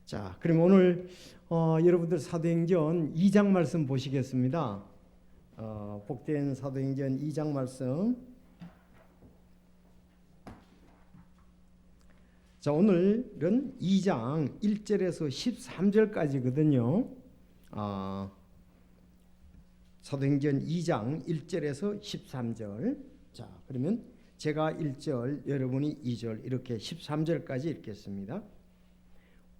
자, 그럼 오늘 여러분들 사도행전 2장 말씀 보시겠습니다. 복된 사도행전 2장 말씀. 자, 오늘은 2장 1절에서 13절까지거든요. 사도행전 2장 1절에서 13절. 자, 그러면 제가 1절, 여러분이 2절 이렇게 13절까지 읽겠습니다.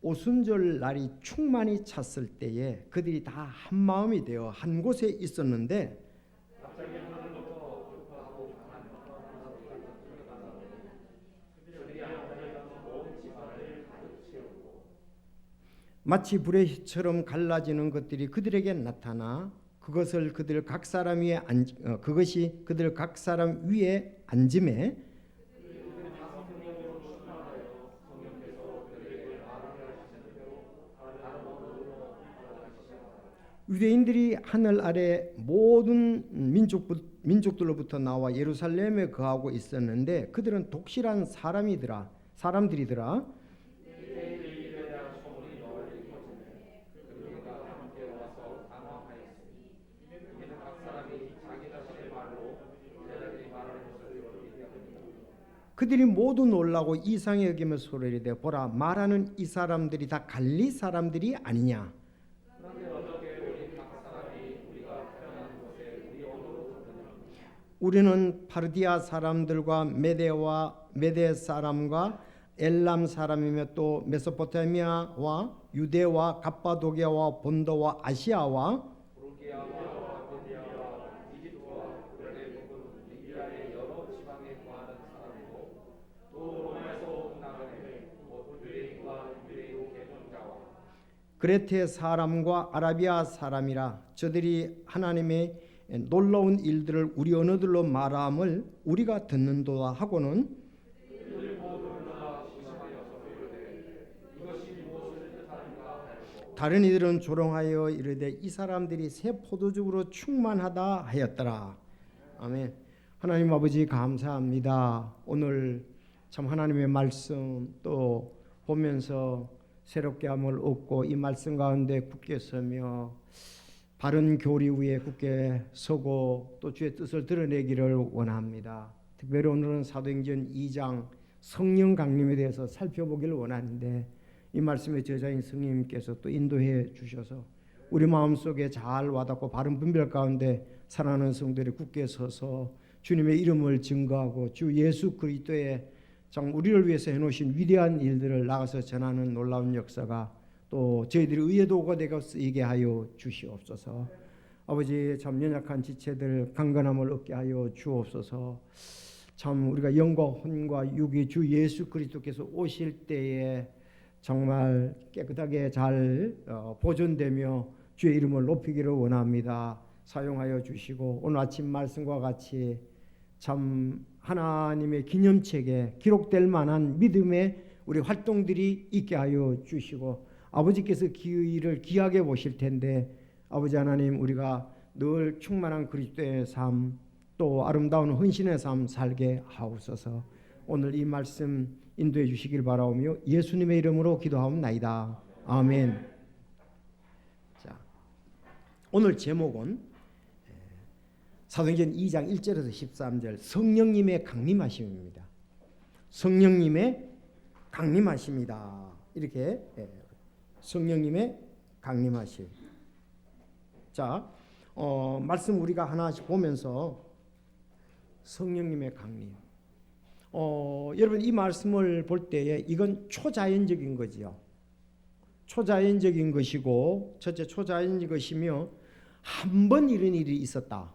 오순절 날이 충만히 찼을 때에 그들이 다 한 마음이 되어 한 곳에 있었는데 마치 불의 휘처럼 갈라지는 것들이 그들에게 나타나 그것이 그들 각 사람 위에 앉음에 유대인들이 하늘 아래 모든 민족들로부터 나와 예루살렘에 거하고 있었는데 그들은 독실한 사람들이더라. 그들이 모두 놀라고 이상히 여기며 소리를 내어 보라, 말하는 이 사람들이 다 갈리 사람들이 아니냐. 우리는 파르디아 사람들과 메데 사람과 엘람 사람이며 또 메소포타미아와 유대와 갑바도기아와 본도와 아시아와 그레테 사람과 아라비아 사람이라. 저들이 하나님의 놀라운 일들을 우리 언어들로 말함을 우리가 듣는도다 하고는 다른 이들은 조롱하여 이르되 이 사람들이 새 포도주로 충만하다 하였더라. 아멘. 하나님 아버지 감사합니다. 오늘 참 하나님의 말씀 또 보면서 새롭게 함을 얻고 이 말씀 가운데 굳게 서며 바른 교리 위에 굳게 서고 또 주의 뜻을 드러내기를 원합니다. 특별히 오늘은 사도행전 2장 성령 강림에 대해서 살펴보기를 원하는데 이 말씀의 저자인 성령님께서 또 인도해 주셔서 우리 마음속에 잘 와닿고 바른 분별 가운데 살아가는 성도들이 굳게 서서 주님의 이름을 증거하고 주 예수 그리스도의 참 우리를 위해서 해놓으신 위대한 일들을 나가서 전하는 놀라운 역사가 또 저희들이 의의 도구가 되어 쓰이게 하여 주시옵소서. 아버지 참 연약한 지체들 강건함을 얻게 하여 주옵소서. 참 우리가 영과 혼과 육이 주 예수 그리스도께서 오실 때에 정말 깨끗하게 잘 보존되며 주의 이름을 높이기를 원합니다. 사용하여 주시고 오늘 아침 말씀과 같이 참 하나님의 기념책에 기록될 만한 믿음의 우리 활동들이 있게 하여 주시고 아버지께서 기의를 귀하게 보실 텐데 아버지 하나님 우리가 늘 충만한 그리스도의 삶 또 아름다운 헌신의 삶 살게 하옵소서. 오늘 이 말씀 인도해 주시길 바라오며 예수님의 이름으로 기도하옵나이다. 아멘. 자, 오늘 제목은 사도행전 2장 1절에서 13절 성령님의 강림하심입니다. 성령님의 강림하심이다. 이렇게 성령님의 강림하심. 자, 말씀 우리가 하나씩 보면서 성령님의 강림. 여러분 이 말씀을 볼 때에 이건 초자연적인 거지요. 초자연적인 것이고 첫째 초자연적인 것이며 한 번 이런 일이 있었다.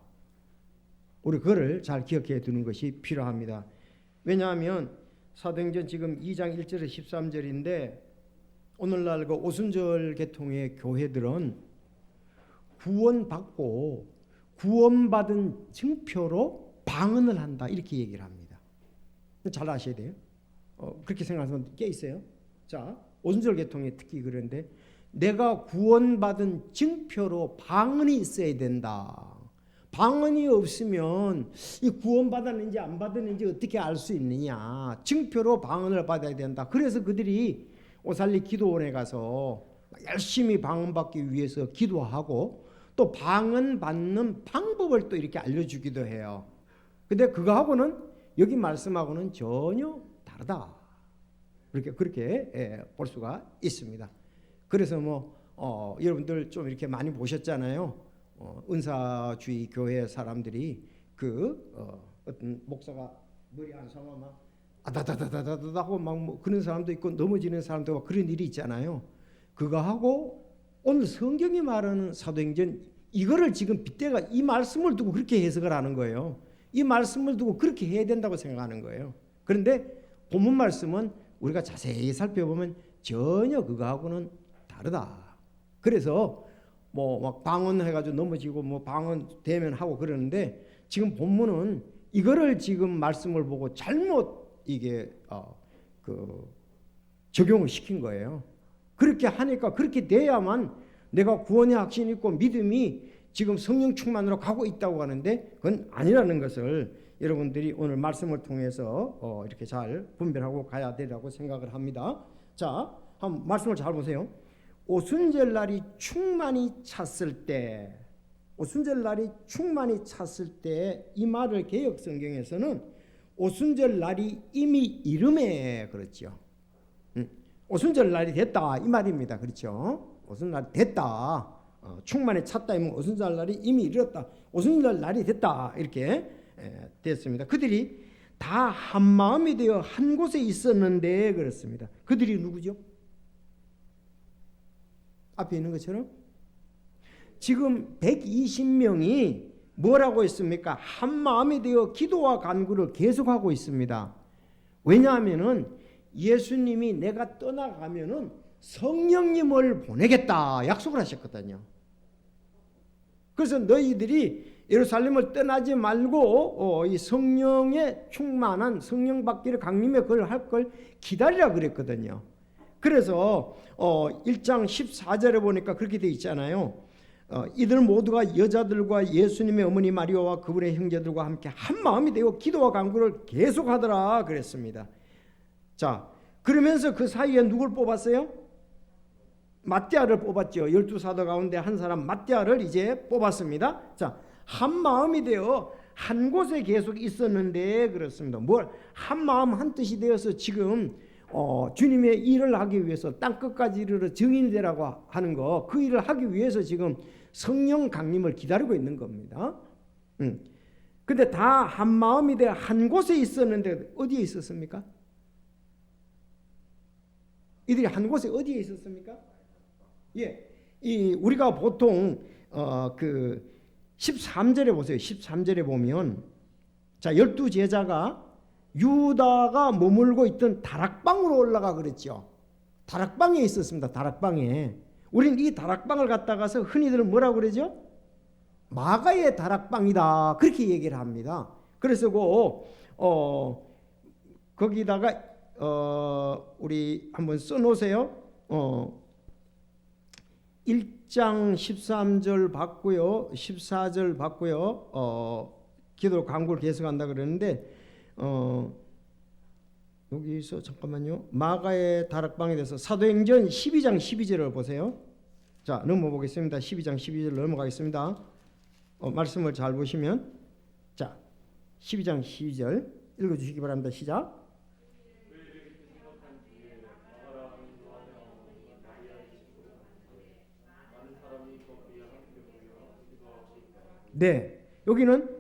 우리 그거를 잘 기억해 두는 것이 필요합니다. 왜냐하면 사도행전 지금 2장 1절에서 13절인데 오늘날 그 오순절 계통의 교회들은 구원받고 구원받은 증표로 방언을 한다 이렇게 얘기를 합니다. 잘 아셔야 돼요. 그렇게 생각하면 깨 있어요. 자, 오순절 계통에 특히 그런데 내가 구원받은 증표로 방언이 있어야 된다. 방언이 없으면 이 구원받았는지 안 받았는지 어떻게 알 수 있느냐. 증표로 방언을 받아야 된다. 그래서 그들이 오살리 기도원에 가서 열심히 방언받기 위해서 기도하고 또 방언 받는 방법을 또 이렇게 알려주기도 해요. 근데 그거하고는 여기 말씀하고는 전혀 다르다. 그렇게 볼 수가 있습니다. 그래서 여러분들 좀 이렇게 많이 보셨잖아요. 은사주의 교회 사람들이 어떤 목사가 머리 안 상하면 막 아다다다다다다 하고 막 그런 사람도 있고 넘어지는 사람도 막 그런 일이 있잖아요. 그거하고 오늘 성경이 말하는 사도행전 이거를 지금 빗대가 이 말씀을 두고 그렇게 해석을 하는 거예요. 이 말씀을 두고 그렇게 해야 된다고 생각하는 거예요. 그런데 본문 말씀은 우리가 자세히 살펴보면 전혀 그거하고는 다르다. 그래서 막 방언해가지고 넘어지고 방언 되면 하고 그러는데 지금 본문은 이거를 지금 말씀을 보고 잘못 이게 적용을 시킨 거예요. 그렇게 하니까 그렇게 돼야만 내가 구원의 확신이 있고 믿음이 지금 성령 충만으로 가고 있다고 하는데 그건 아니라는 것을 여러분들이 오늘 말씀을 통해서 이렇게 잘 분별하고 가야 되라고 생각을 합니다. 자, 한번 말씀을 잘 보세요. 오순절 날이 충만히 찼을 때, 오순절 날이 충만히 찼을 때 이 말을 개역 성경에서는 오순절 날이 이미 이름에 그렇죠. 오순절 날이 됐다 이 말입니다. 그렇죠? 오순절 날이 됐다. 충만히 찼다 이면 오순절 날이 이미 이르렀다. 오순절 날이 됐다 이렇게 됐습니다. 그들이 다 한 마음이 되어 한 곳에 있었는데 그렇습니다. 그들이 누구죠? 앞에 있는 것처럼 지금 120명이 뭐라고 했습니까? 한 마음이 되어 기도와 간구를 계속하고 있습니다. 왜냐하면은 예수님이 내가 떠나가면은 성령님을 보내겠다 약속을 하셨거든요. 그래서 너희들이 예루살렘을 떠나지 말고 이 성령의 충만한 성령 받기를 강림의 걸 할 걸 기다리라 그랬거든요. 그래서 1장 14절에 보니까 그렇게 돼 있잖아요. 이들 모두가 여자들과 예수님의 어머니 마리아와 그분의 형제들과 함께 한 마음이 되어 기도와 간구를 계속하더라 그랬습니다. 자, 그러면서 그 사이에 누굴 뽑았어요? ματ디아를 뽑았죠. 12사도 가운데 한 사람 ματ디아를 이제 뽑았습니다. 자, 한 마음이 되어 한 곳에 계속 있었는데 그렇습니다. 한 마음 한 뜻이 되어서 지금 주님의 일을 하기 위해서 땅끝까지 이르러 증인이 되라고 하는 거, 그 일을 하기 위해서 지금 성령 강림을 기다리고 있는 겁니다. 근데 다 한 마음이 되어 한 곳에 있었는데 어디에 있었습니까? 이들이 한 곳에 어디에 있었습니까? 우리가 보통 13절에 보세요. 13절에 보면 자, 12제자가 유다가 머물고 있던 다락방으로 올라가 그랬죠. 다락방에 있었습니다. 다락방에. 우리는 이 다락방을 갔다가서 흔히들 뭐라고 그러죠? 마가의 다락방이다. 그렇게 얘기를 합니다. 그래서 거기다가 우리 한번 써놓으세요. 1장 13절 봤고요. 14절 봤고요. 기도 간구를 계속한다 그러는데 여기서 잠깐만요. 마가의 다락방에 대해서 사도행전 12장 12절을 보세요. 자, 넘어보겠습니다. 12장 12절 넘어가겠습니다. 말씀을 잘 보시면 자, 12장 12절 읽어주시기 바랍니다. 시작. 네, 여기는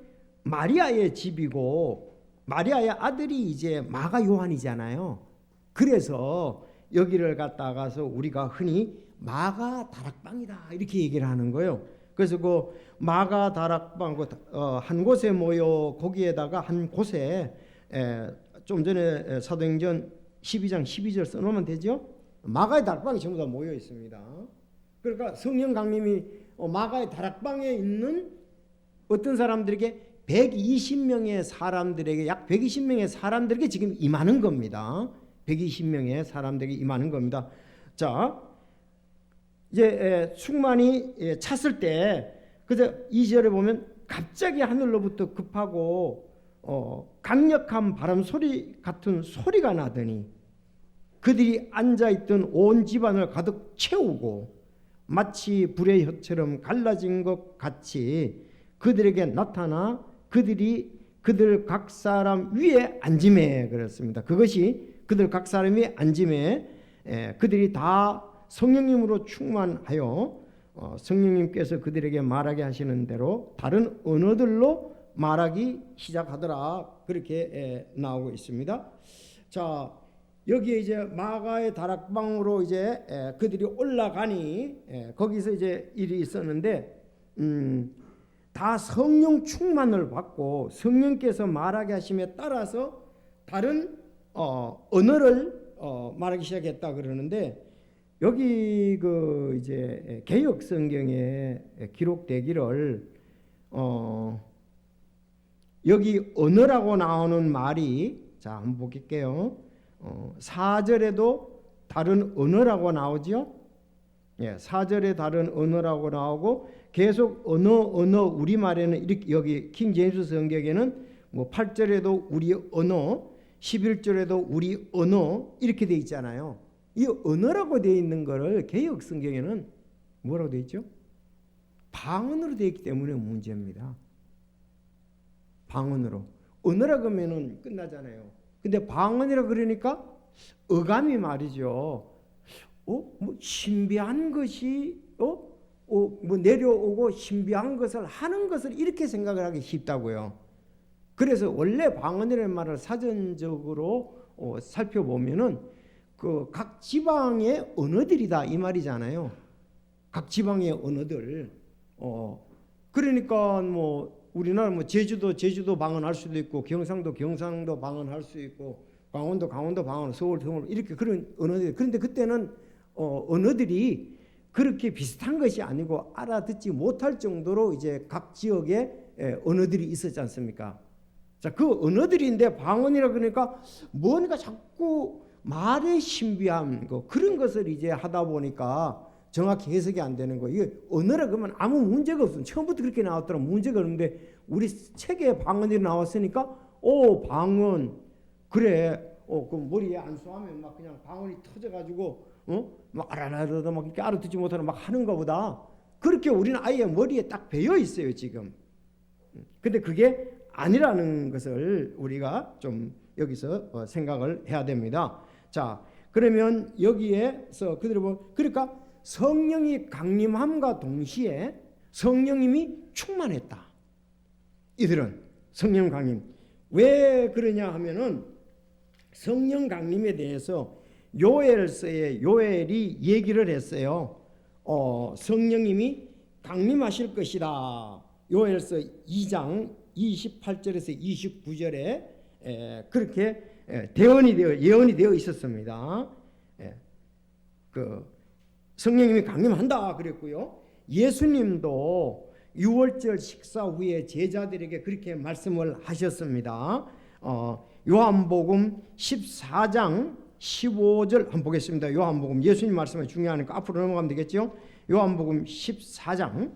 마리아의 집이고 마리아의 아들이 이제 마가 요한이잖아요. 그래서 여기를 갔다가서 우리가 흔히 마가 다락방이다 이렇게 얘기를 하는 거예요. 그래서 그 마가 다락방 한 곳에 모여 거기에다가 한 곳에 좀 전에 사도행전 12장 12절 써놓으면 되죠. 마가의 다락방이 전부 다 모여 있습니다. 그러니까 성령 강림이 마가의 다락방에 있는 어떤 사람들에게 120명의 사람들에게 약 120명의 사람들에게 지금 임하는 겁니다. 120명의 사람들에게 임하는 겁니다. 자, 이제 충만히 찼을 때 그래서 2절에 보면 갑자기 하늘로부터 급하고 강력한 바람 소리 같은 소리가 나더니 그들이 앉아있던 온 집안을 가득 채우고 마치 불의 혀처럼 갈라진 것 같이 그들에게 나타나 그들이 그들 각 사람 위에 앉음에 그렇습니다. 그것이 그들 각 사람 위에 앉음에 그들이 다 성령님으로 충만하여 성령님께서 그들에게 말하게 하시는 대로 다른 언어들로 말하기 시작하더라. 그렇게 나오고 있습니다. 자, 여기에 이제 마가의 다락방으로 이제 그들이 올라가니 거기서 이제 일이 있었는데 다 성령 충만을 받고 성령께서 말하게 하심에 따라서 다른 언어를 말하기 시작했다 그러는데 여기 그 이제 개역 성경에 기록되기를 여기 언어라고 나오는 말이 자 한번 볼게요. 4절에도 다른 언어라고 나오죠. 예, 4절에 다른 언어라고 나오고 계속 언어 우리말에는 이렇게 여기 킹 제임스 성경에는 뭐 8절에도 우리 언어, 11절에도 우리 언어 이렇게 돼 있잖아요. 이 언어라고 돼 있는 거를 개역 성경에는 뭐라고 돼 있죠? 방언으로 돼 있기 때문에 문제입니다. 방언으로. 언어라고 하면은 끝나잖아요. 근데 방언이라 그러니까 어감이 말이죠. 뭐 신비한 것이 뭐 내려오고 신비한 것을 하는 것을 이렇게 생각을 하기 쉽다고요. 그래서 원래 방언이라는 말을 사전적으로 살펴보면은 그 각 지방의 언어들이다 이 말이잖아요. 각 지방의 언어들. 그러니까 뭐 우리나라 뭐 제주도 방언할 수도 있고 경상도 방언할 수 있고 강원도 방언, 서울 이렇게 그런 언어들. 그런데 그때는 언어들이 그렇게 비슷한 것이 아니고 알아듣지 못할 정도로 이제 각 지역에 언어들이 있었지 않습니까? 자, 그 언어들인데 방언이라 그러니까 뭔가 자꾸 말의 신비함 그런 것을 이제 하다 보니까 정확히 해석이 안 되는 거예요. 이게 언어라 그러면 아무 문제가 없어요. 처음부터 그렇게 나왔더라 문제가 없는데 우리 책에 방언이 나왔으니까 방언 그래 그 머리에 안수하면 막 그냥 방언이 터져가지고 막 아라라라 막 이렇게 알아듣지 못하는 막 하는 것보다 그렇게 우리는 아예 머리에 딱 배어 있어요 지금. 근데 그게 아니라는 것을 우리가 좀 여기서 생각을 해야 됩니다. 자, 그러면 여기에서 그들이 그러니까 성령이 강림함과 동시에 성령님이 충만했다. 이들은 성령 강림. 왜 그러냐 하면은 성령 강림에 대해서 요엘서에 요엘이 얘기를 했어요. 성령님이 강림하실 것이다. 요엘서 2장 28절에서 29절에 그렇게 예언이 되어 있었습니다. 그 성령님이 강림한다 그랬고요. 예수님도 유월절 식사 후에 제자들에게 그렇게 말씀을 하셨습니다. 요한복음 14장 15절 한번 보겠습니다. 요한복음 예수님 말씀이 중요하니까 앞으로 넘어가면 되겠죠. 요한복음 14장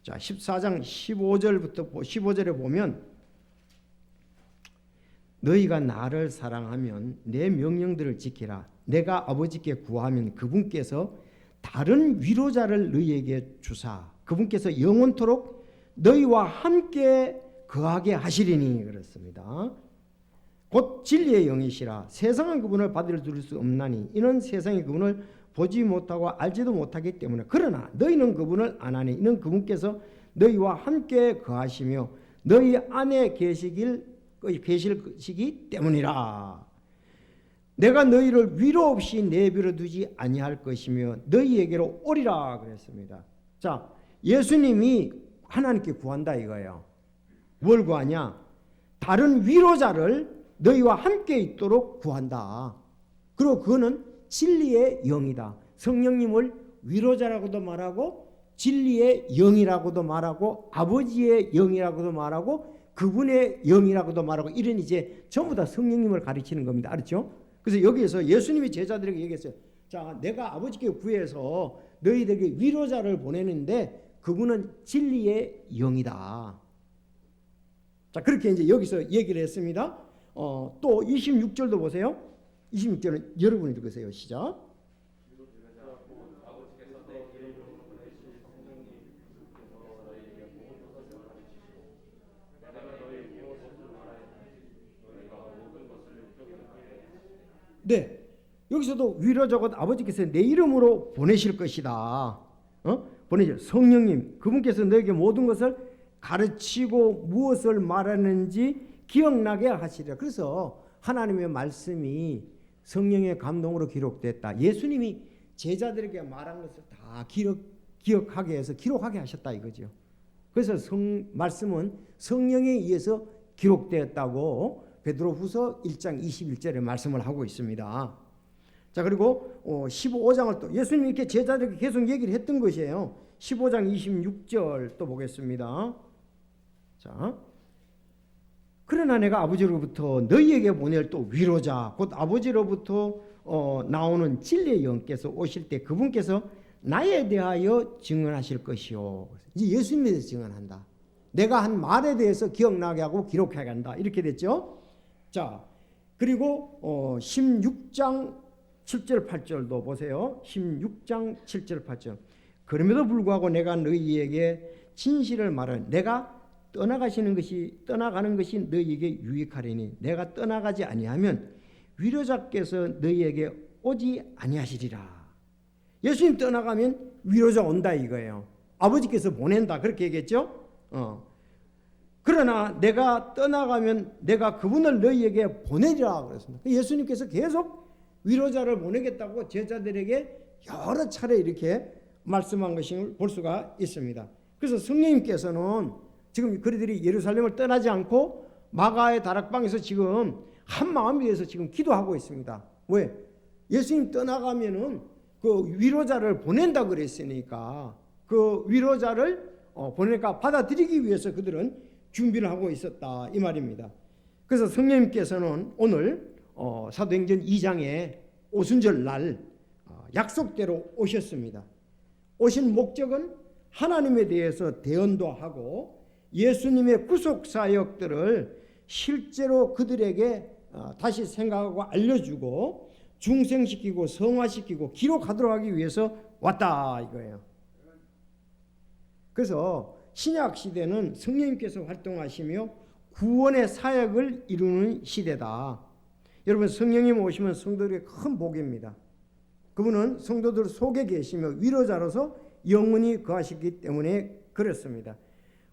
자 14장 15절부터 15절에 보면 너희가 나를 사랑하면 내 명령들을 지키라. 내가 아버지께 구하면 그분께서 다른 위로자를 너희에게 주사 그분께서 영원토록 너희와 함께 거하게 하시리니 그렇습니다. 곧 진리의 영이시라. 세상은 그분을 받을 수 없나니 이는 세상이 그분을 보지 못하고 알지도 못하기 때문에 그러나 너희는 그분을 아나니 이는 그분께서 너희와 함께 거하시며 너희 안에 계실 것이기 때문이라. 내가 너희를 위로 없이 내버려 두지 아니할 것이며 너희에게로 오리라 그랬습니다. 자, 예수님이 하나님께 구한다 이거예요. 뭘 구하냐? 다른 위로자를 너희와 함께 있도록 구한다. 그리고 그거는 진리의 영이다. 성령님을 위로자라고도 말하고 진리의 영이라고도 말하고 아버지의 영이라고도 말하고 그분의 영이라고도 말하고 이런 이제 전부 다 성령님을 가리키는 겁니다. 알았죠? 그래서 여기에서 예수님이 제자들에게 얘기했어요. 자, 내가 아버지께 구해서 너희들에게 위로자를 보내는데 그분은 진리의 영이다. 자, 그렇게 이제 여기서 얘기를 했습니다. 또 26절도 보세요. 26절은 여러분이 읽으세요. 시작. 네, 여기서도 위로자 곧 아버지께서 내 이름으로 보내실 것이다. 보내실 성령님, 그분께서 너에게 모든 것을 가르치고 무엇을 말하는지 기억나게 하시리라. 그래서 하나님의 말씀이 성령의 감동으로 기록됐다. 예수님이 제자들에게 말한 것을 다 기억하게 해서 기록하게 하셨다 이거죠. 그래서 말씀은 성령에 의해서 기록되었다고 베드로후서 1장 21절에 말씀을 하고 있습니다. 자, 그리고 15장을 또 예수님이 이렇게 제자들에게 계속 얘기를 했던 것이에요. 15장 26절 또 보겠습니다. 자, 그러나 내가 아버지로부터 너희에게 보낼 또 위로자 곧 아버지로부터 나오는 진리의 영께서 오실 때 그분께서 나에 대하여 증언하실 것이요. 이제 예수님에 대해서 증언한다. 내가 한 말에 대해서 기억나게 하고 기록하게 한다. 이렇게 됐죠. 자, 그리고 16장 7절 8절도 보세요. 16장 7절 8절. 그럼에도 불구하고 내가 너희에게 진실을 말하는 내가 떠나가는 것이 너희에게 유익하리니 내가 떠나가지 아니하면 위로자께서 너희에게 오지 아니하시리라. 예수님 떠나가면 위로자 온다 이거예요. 아버지께서 보낸다 그렇게 얘기했죠. 그러나 내가 떠나가면 내가 그분을 너희에게 보내리라 그랬습니다. 예수님께서 계속 위로자를 보내겠다고 제자들에게 여러 차례 이렇게 말씀한 것을 볼 수가 있습니다. 그래서 성령님께서는 지금 그들이 예루살렘을 떠나지 않고 마가의 다락방에서 지금 한 마음이 돼서 지금 기도하고 있습니다. 왜? 예수님 떠나가면은 그 위로자를 보낸다 그랬으니까 그 위로자를 보내니까 받아들이기 위해서 그들은 준비를 하고 있었다 이 말입니다. 그래서 성령님께서는 오늘 사도행전 2장에 오순절 날 약속대로 오셨습니다. 오신 목적은 하나님에 대해서 대언도 하고 예수님의 구속사역들을 실제로 그들에게 다시 생각하고 알려주고 중생시키고 성화시키고 기록하도록 하기 위해서 왔다 이거예요. 그래서 신약 시대는 성령님께서 활동하시며 구원의 사역을 이루는 시대다. 여러분 성령님 오시면 성도들에게 큰 복입니다. 그분은 성도들 속에 계시며 위로자로서 영원히 거하시기 때문에 그렇습니다.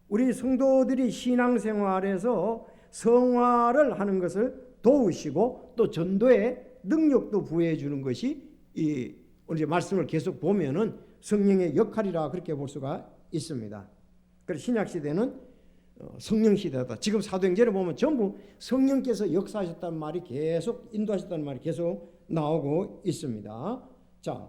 우리 성도들이 신앙생활에서 성화를 하는 것을 도우시고 또 전도의 능력도 부여해 주는 것이 우리 말씀을 계속 보면은 성령의 역할이라 그렇게 볼 수가 있습니다. 그래서 신약 시대는 성령 시대다. 지금 사도행전에 보면 전부 성령께서 역사하셨다는 말이 계속 인도하셨다는 말이 계속 나오고 있습니다. 자,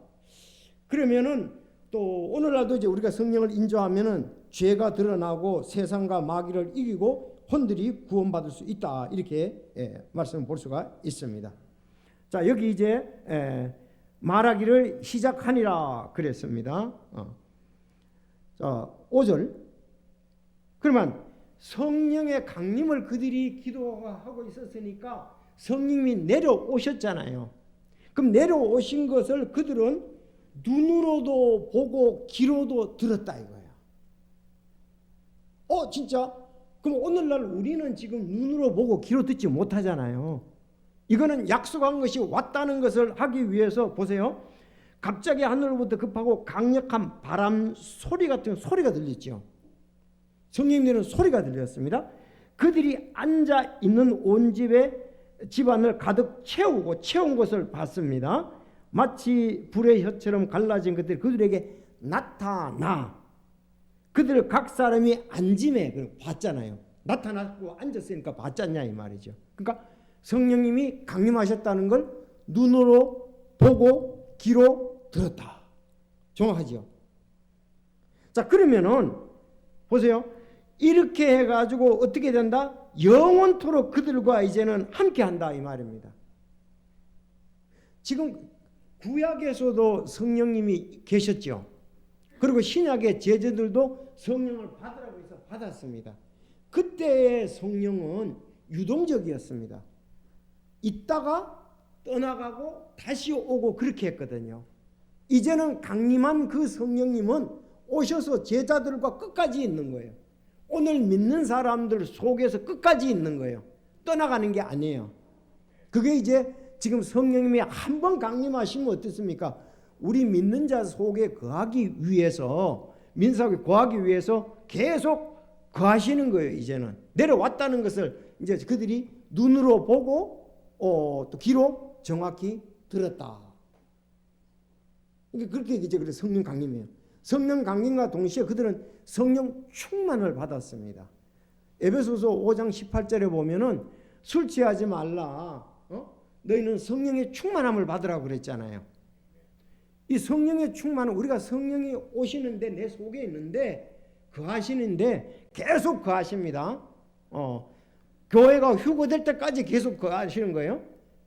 그러면은 또 오늘날도 이제 우리가 성령을 인조하면은 죄가 드러나고 세상과 마귀를 이기고 혼들이 구원받을 수 있다 이렇게 말씀을 볼 수가 있습니다. 자, 여기 이제 말하기를 시작하니라 그랬습니다. 자, 5절. 그러면 성령의 강림을 그들이 기도하고 있었으니까 성령님이 내려오셨잖아요. 그럼 내려오신 것을 그들은 눈으로도 보고 귀로도 들었다 이거예요. 진짜? 그럼 오늘날 우리는 지금 눈으로 보고 귀로 듣지 못하잖아요. 이거는 약속한 것이 왔다는 것을 하기 위해서 보세요. 갑자기 하늘로부터 급하고 강력한 바람 소리 같은 소리가 들렸죠. 성령님들은 소리가 들렸습니다. 그들이 앉아 있는 온 집안을 가득 채운 것을 봤습니다. 마치 불의 혀처럼 갈라진 것들이 그들에게 나타나 그들 각 사람이 앉음에 봤잖아요. 나타났고 앉았으니까 봤잖냐 이 말이죠. 그러니까 성령님이 강림하셨다는 걸 눈으로 보고 귀로 들었다. 정확하죠. 자, 그러면은 보세요. 이렇게 해가지고 어떻게 된다? 영원토록 그들과 이제는 함께한다 이 말입니다. 지금 구약에서도 성령님이 계셨죠. 그리고 신약의 제자들도 성령을 받으라고 해서 받았습니다. 그때의 성령은 유동적이었습니다. 있다가 떠나가고 다시 오고 그렇게 했거든요. 이제는 강림한 그 성령님은 오셔서 제자들과 끝까지 있는 거예요. 오늘 믿는 사람들 속에서 끝까지 있는 거예요. 떠나가는 게 아니에요. 그게 이제 지금 성령님이 한 번 강림하시면 어떻습니까? 우리 믿는 자 속에 거하기 위해서, 민사에 거하기 위해서 계속 거하시는 거예요. 이제는 내려왔다는 것을 이제 그들이 눈으로 보고 또 귀로 정확히 들었다. 그렇게 이제 그래 성령 강림이에요. 성령 강림과 동시에 그들은 성령 충만을 받았습니다. 에베소서 5장 18절에 보면은 술 취하지 말라. 너희는 성령의 충만함을 받으라고 그랬잖아요. 이 성령의 충만은 우리가 성령이 오시는데 내 속에 있는데 거하시는데 계속 거하십니다. 교회가 휴거될 때까지 계속 거하시는 거예요.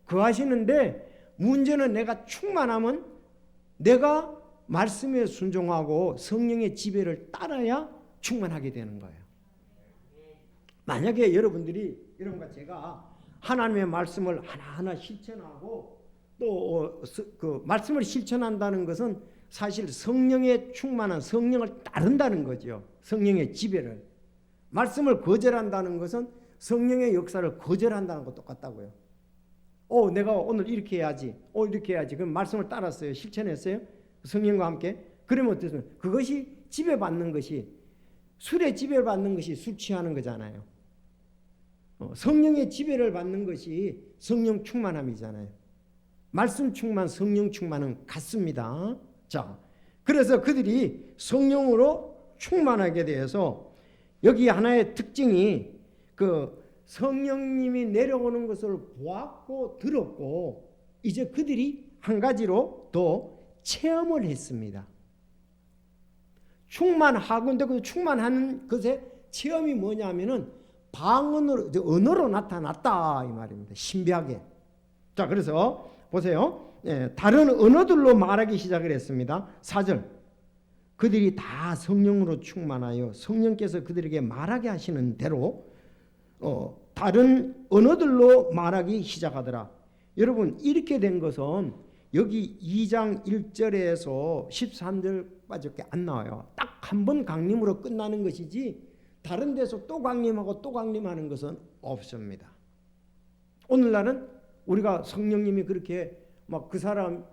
거하시는데 문제는 내가 충만하면 내가 말씀에 순종하고 성령의 지배를 따라야 충만하게 되는 거예요. 만약에 여러분과 제가 하나님의 말씀을 하나하나 실천하고 또 그 말씀을 실천한다는 것은 사실 성령의 충만한 성령을 따른다는 거죠. 성령의 지배를. 말씀을 거절한다는 것은 성령의 역사를 거절한다는 것 똑같다고요. 내가 오늘 이렇게 해야지. 이렇게 해야지. 그럼 말씀을 따랐어요. 실천했어요. 성령과 함께. 그러면 어떻습니까? 그것이 지배받는 것이, 술에 지배받는 것이 술 취하는 거잖아요. 성령의 지배를 받는 것이 성령 충만함이잖아요. 말씀 충만, 성령 충만은 같습니다. 자, 그래서 그들이 성령으로 충만하게 되어서 여기 하나의 특징이 그 성령님이 내려오는 것을 보았고 들었고 이제 그들이 한 가지로 더 체험을 했습니다. 충만하건대 그 충만하는 것의 체험이 뭐냐면은 방언으로, 언어로 나타났다 이 말입니다. 신비하게. 자, 그래서 보세요. 다른 언어들로 말하기 시작을 했습니다. 4절. 그들이 다 성령으로 충만하여 성령께서 그들에게 말하게 하시는 대로 다른 언어들로 말하기 시작하더라. 여러분, 이렇게 된 것은 여기 2장 1절에서 13절까지밖에 안 나와요. 딱 한 번 강림으로 끝나는 것이지 다른 데서 또 강림하고 또 강림하는 것은 없습니다. 오늘날은 우리가 성령님이 그렇게 막 그 사람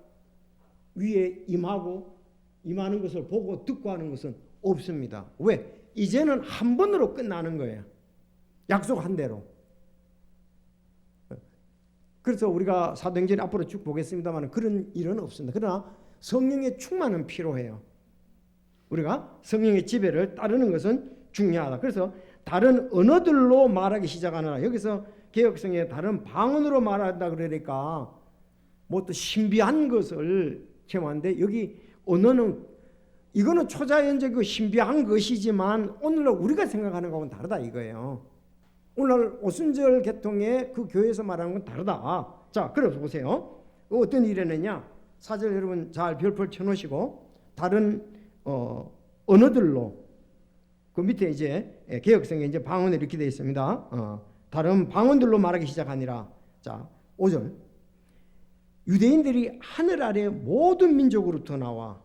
위에 임하는 것을 보고 듣고 하는 것은 없습니다. 왜? 이제는 한 번으로 끝나는 거예요. 약속한 대로. 그래서 우리가 사도행전 앞으로 쭉 보겠습니다만 그런 일은 없습니다. 그러나 성령의 충만은 필요해요. 우리가 성령의 지배를 따르는 것은 중요하다. 그래서 다른 언어들로 말하기 시작하느라 여기서 개역성에 다른 방언으로 말한다 그러니까 뭐 또 신비한 것을 체험하는데 여기 언어는 이거는 초자연적이고 신비한 것이지만 오늘날 우리가 생각하는 것과는 다르다 이거예요. 오늘 오순절 개통의 그 교회에서 말하는 건 다르다. 자, 그래서 보세요. 어떤 일이었느냐. 4절 여러분 잘 별표 쳐놓으시고 다른 언어들로 그 밑에 이제 개역성에 이제 방언이 이렇게 되어 있습니다. 다른 방언들로 말하기 시작하니라. 자, 5절. 유대인들이 하늘 아래 모든 민족으로부터 나와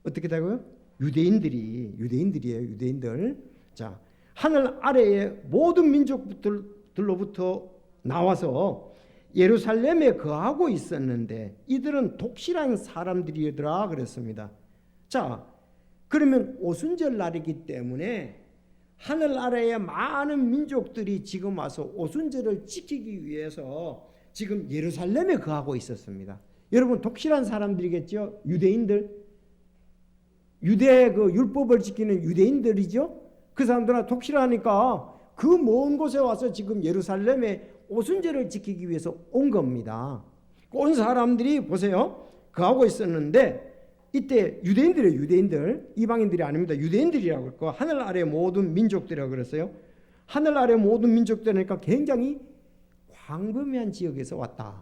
어떻게 되고요? 유대인들이에요. 유대인들. 자, 하늘 아래의 모든 민족들로부터 나와서 예루살렘에 거하고 있었는데 이들은 독실한 사람들이더라 그랬습니다. 자, 그러면 오순절 날이기 때문에 하늘 아래의 많은 민족들이 지금 와서 오순절을 지키기 위해서 지금 예루살렘에 거하고 있었습니다. 여러분 독실한 사람들이겠죠? 유대인들. 유대 그 율법을 지키는 유대인들이죠? 그 사람들은 독실하니까 그 먼 곳에 와서 지금 예루살렘에 오순절을 지키기 위해서 온 겁니다. 온 사람들이 보세요. 거하고 있었는데 이때 유대인들이에요. 유대인들. 이방인들이 아닙니다. 유대인들이라고 했고 하늘 아래 모든 민족들이라고 그랬어요. 하늘 아래 모든 민족들이니까 굉장히 광범위한 지역에서 왔다.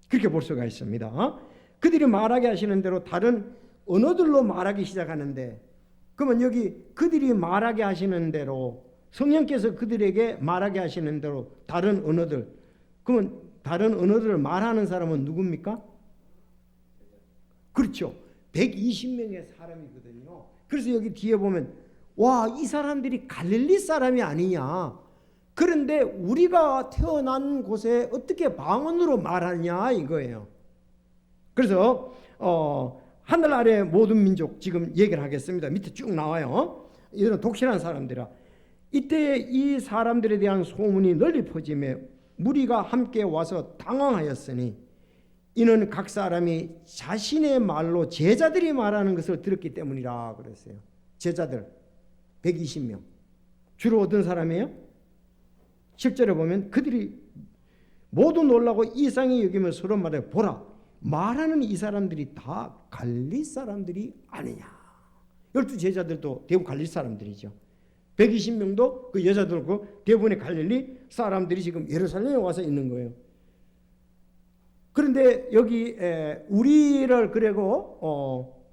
그렇게 볼 수가 있습니다. 그들이 말하게 하시는 대로 다른 언어들로 말하기 시작하는데 그러면 여기 그들이 말하게 하시는 대로 성령께서 그들에게 말하게 하시는 대로 다른 언어들 그러면 다른 언어를 말하는 사람은 누굽니까? 그렇죠. 120명의 사람이거든요. 그래서 여기 뒤에 보면 와, 이 사람들이 갈릴리 사람이 아니냐. 그런데 우리가 태어난 곳에 어떻게 방언으로 말하냐 이거예요. 그래서 하늘 아래 모든 민족 지금 얘기를 하겠습니다. 밑에 쭉 나와요. 이런 독실한 사람들이라. 이때 이 사람들에 대한 소문이 널리 퍼지며 무리가 함께 와서 당황하였으니 이는 각 사람이 자신의 말로 제자들이 말하는 것을 들었기 때문이라 그랬어요. 제자들 120명. 주로 어떤 사람이에요? 10절에 보면 그들이 모두 놀라고 이상히 여기며 서로 말해 보라, 말하는 이 사람들이 다 갈릴리 사람들이 아니냐. 12 제자들도 대부분 갈릴리 사람들이죠. 120명도 그 여자들고 대부분의 갈릴리 사람들이 지금 예루살렘에 와서 있는 거예요. 그런데 여기 우리를 그리고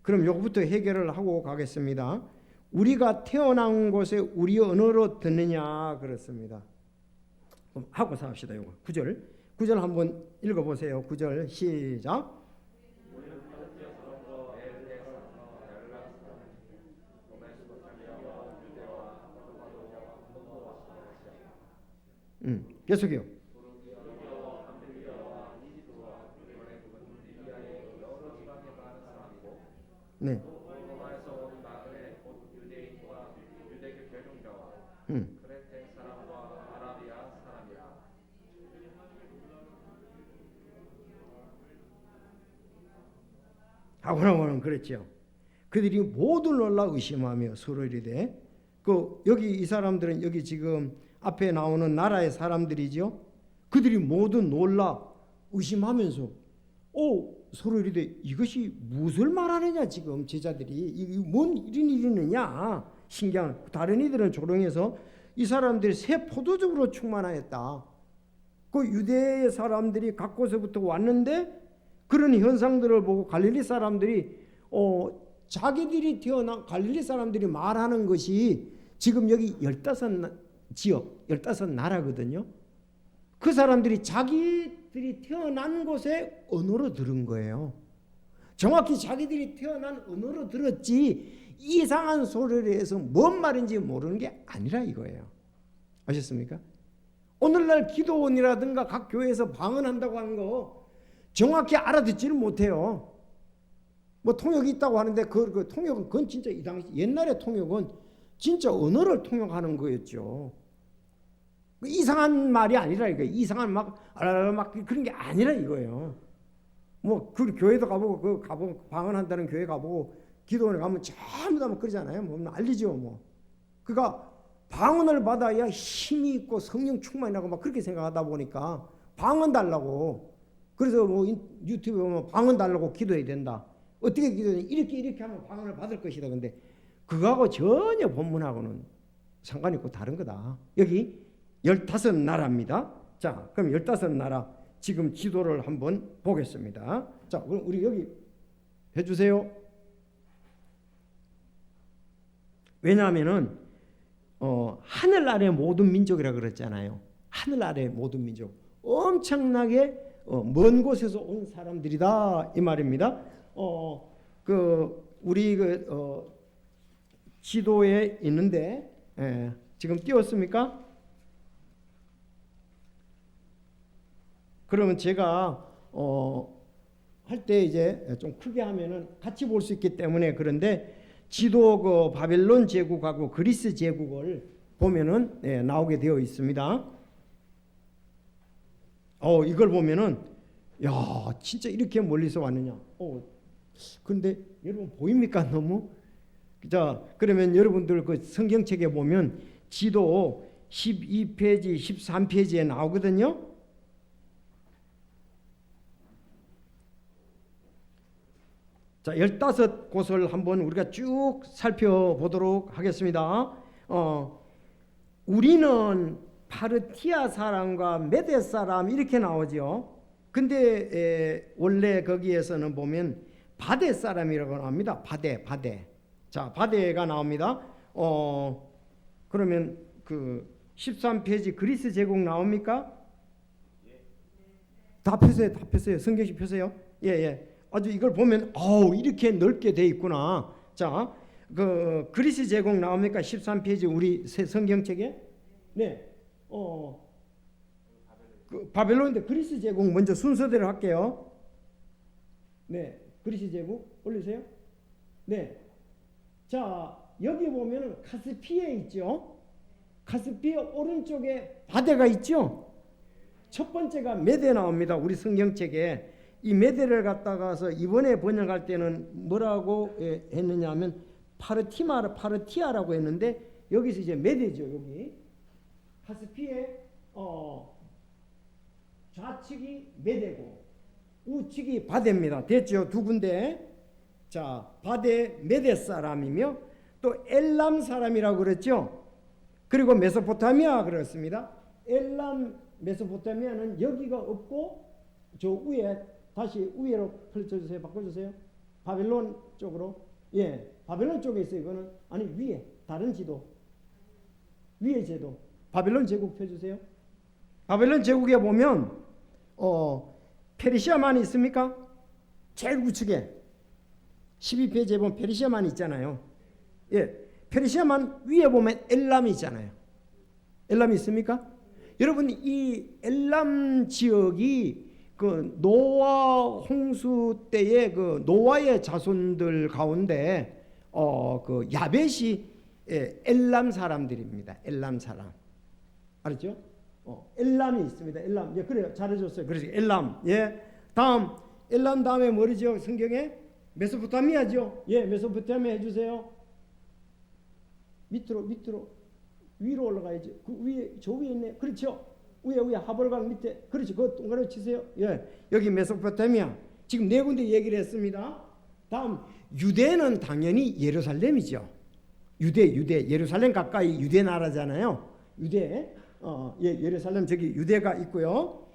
그럼 요거부터 해결을 하고 가겠습니다. 우리가 태어난 곳에 우리 언어로 듣느냐 그렇습니다. 하고 삽시다. 요거 9절 한번 읽어보세요. 9절 시작. 계속해요. 네. 하고는 그랬죠. 그들이 모두 놀라 의심하며 서로 이르되 여기 이 사람들은 여기 지금 앞에 나오는 나라의 사람들이죠. 그들이 모두 놀라 의심하면서 서로 이르되 이것이 무엇을 말하느냐 지금 제자들이 이게 뭔 일이 일이느냐 신기한. 다른 이들은 조롱해서 이 사람들이 새 포도즙으로 충만하였다. 그 유대의 사람들이 각 곳에부터 왔는데 그런 현상들을 보고 갈릴리 사람들이 자기들이 태어난 갈릴리 사람들이 말하는 것이 지금 여기 15지역 15나라거든요. 그 사람들이 자기들이 태어난 곳에 언어로 들은 거예요. 정확히 자기들이 태어난 언어로 들었지 이상한 소리를 해서 뭔 말인지 모르는 게 아니라 이거예요. 아셨습니까? 오늘날 기도원이라든가 각 교회에서 방언한다고 하는 거 정확히 알아듣지는 못해요. 뭐 통역이 있다고 하는데 그 통역은 그건 진짜 이 당시 옛날의 통역은 진짜 언어를 통역하는 거였죠. 이상한 말이 아니라 이거예요. 이상한 막 그런 게 아니라 이거예요. 뭐 그 교회도 가보고 방언한다는 교회 가보고 기도원에 가면 전부 다 뭐 그러잖아요. 뭐 난리죠 뭐. 그러니까 방언을 받아야 힘이 있고 성령 충만이 나고 막 그렇게 생각하다 보니까 방언 달라고. 그래서 뭐 유튜브에 보면 방언 달라고 기도해야 된다. 어떻게 기도해? 이렇게 하면 방언을 받을 것이다. 근데 그거하고 전혀 본문하고는 상관이 있고 다른 거다. 여기 15나라입니다. 자, 그럼 15나라 지금 지도를 한번 보겠습니다. 자, 그럼 우리 여기 해주세요. 왜냐하면은 하늘 아래 모든 민족이라 그랬잖아요. 하늘 아래 모든 민족, 엄청나게 먼 곳에서 온 사람들이다 이 말입니다. 우리 지도에 있는데 지금 띄웠습니까? 그러면 제가 할 때 이제 좀 크게 하면은 같이 볼 수 있기 때문에 그런데 지도 바벨론 제국하고 그리스 제국을 보면은 나오게 되어 있습니다. 이걸 보면은 야 진짜 이렇게 멀리서 왔느냐. 그런데 여러분 보입니까 너무? 자 그러면 여러분들 그 성경책에 보면 지도 12페이지 13페이지에 나오거든요. 자, 15곳을 한번 우리가 쭉 살펴보도록 하겠습니다. 우리는 파르티아 사람과 메데 사람 이렇게 나오죠. 근데 원래 거기에서는 보면 바데 사람이라고 나옵니다. 바데. 자, 바데가 나옵니다. 그러면 그 13페이지 그리스 제국 나옵니까? 다 펴세요. 다 펴세요. 성경식 펴세요. 예, 예. 아주 이걸 보면 이렇게 넓게 돼 있구나. 자, 그 그리스 제국 나옵니까? 13페이지 우리 새 성경책에? 네. 그 바벨론인데 그리스 제국 먼저 순서대로 할게요. 네. 그리스 제국 올리세요. 네. 자, 여기 보면은 카스피에 있죠. 카스피의 오른쪽에 바다가 있죠. 첫 번째가 메데 나옵니다. 우리 성경책에 이 메데를 갖다가서 이번에 번역할 때는 뭐라고 했느냐 하면 파르티아라고 했는데 여기서 이제 메데죠. 여기 카스피의 좌측이 메데고 우측이 바데입니다. 됐죠? 두 군데. 자, 바데 메데 사람이며 또 엘람 사람이라고 그랬죠. 그리고 메소포타미아 그랬습니다. 엘람 메소포타미아는 여기가 없고 저 위에 다시 위로 펼쳐주세요. 바꿔주세요. 바벨론 쪽으로. 예, 바벨론 쪽에 있어요. 이거는 아니 위에 다른 지도 위에 제도 바벨론 제국 펴주세요. 바벨론 제국에 보면 페르시아만 있습니까? 제일 우측에 12페이지에 보면 페르시아만 있잖아요. 예, 페르시아만 위에 보면 엘람이 있잖아요. 엘람이 있습니까? 여러분 이 엘람 지역이 그 노아 홍수 때의 그 노아의 자손들 가운데 그 야벳이 엘람 사람들입니다. 엘람 사람 알았죠? 엘람이 있습니다. 엘람. 예, 그래요. 잘해줬어요. 그래서 엘람. 예. 다음 엘람 다음에 뭐죠? 성경에 메소포타미아죠. 예, 메소포타미아 해주세요. 밑으로 위로 올라가야지. 그 위에 저 위에 있네. 그렇죠. 위에 하볼강 밑에. 그렇지. 그거 동그라미 치세요. 예, 여기 메소포타미아. 지금 네 군데 얘기를 했습니다. 다음 유대는 당연히 예루살렘이죠. 유대 예루살렘 가까이 유대 나라잖아요. 유대. 예루살렘 저기 유대가 있고요.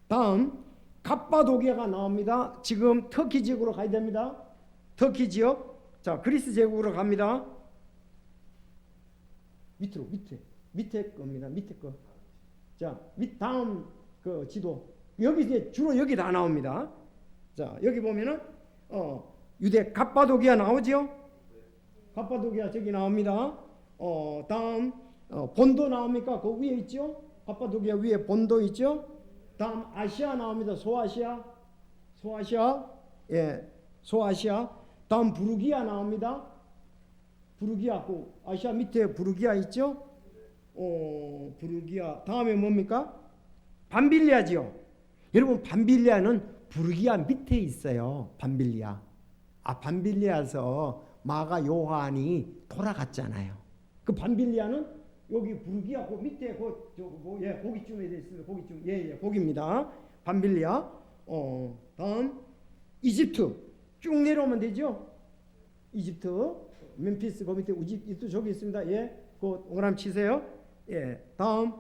다음 갑바도기아가 나옵니다. 지금 터키 지역으로 가야 됩니다. 터키 지역. 자, 그리스 제국으로 갑니다. 밑에 겁니다. 밑에 거. 자, 다음 그 지도. 여기 이제 주로 여기 다 나옵니다. 자, 여기 보면은 유대 갑바도기아 나오죠? 갑바도기아 저기 나옵니다. 다음 본도 나옵니까? 그 위에 있죠? 갑바도기아 위에 본도 있죠? 다음 아시아 나옵니다. 소아시아. 예, 소아시아. 다음 부르기아 나옵니다. 부르기아, 그 아시아 밑에 부르기아 있죠? 부르기아. 다음에 뭡니까? 밤빌리아지요. 여러분 밤빌리아는 부르기아 밑에 있어요. 밤빌리아. 밤빌리아에서 마가 요한이 돌아갔잖아요. 그 밤빌리아는 여기 부르기아 그 밑에 거기쯤에 돼 있습니다. 거기쯤. 예, 거기입니다. 밤빌리아. 다음 이집트 쭉 내려오면 되죠. 이집트 멤피스 그 밑에 이집트 저기 있습니다. 예, 그 동그라미 치세요. 예, 다음